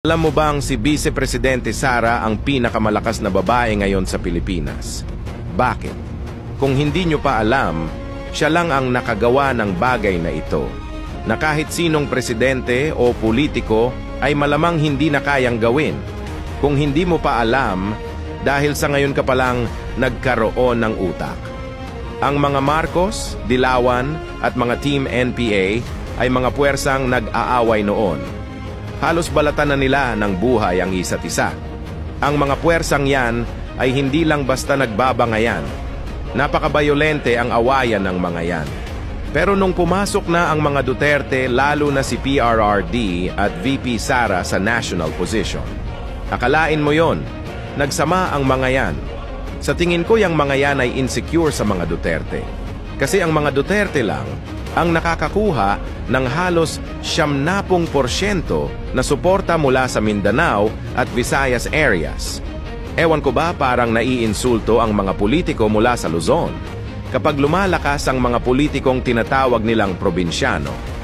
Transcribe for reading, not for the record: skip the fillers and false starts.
Alam mo bang si Vice Presidente Sara ang pinakamalakas na babae ngayon sa Pilipinas? Bakit? Kung hindi nyo pa alam, siya lang ang nakagawa ng bagay na ito, na kahit sinong presidente o politiko ay malamang hindi na kayang gawin. Kung hindi mo pa alam, dahil sa ngayon ka palang nagkaroon ng utak. Ang mga Marcos, Dilawan at mga Team NPA ay mga puwersang nag-aaway noon. Halos balatan na nila ng buhay ang isa't isa. Ang mga puwersang yan ay hindi lang basta nagbabangayan. Napakabayolente ang awayan ng mga yan. Pero nung pumasok na ang mga Duterte, lalo na si PRRD at VP Sara sa national position, akalain mo yon, nagsama ang mga yan. Sa tingin ko, yung mga yan ay insecure sa mga Duterte. Kasi ang mga Duterte lang ang nakakakuha ng halos 70% na suporta mula sa Mindanao at Visayas areas. Ewan ko ba, parang naiinsulto ang mga politiko mula sa Luzon kapag lumalakas ang mga politikong tinatawag nilang probinsyano.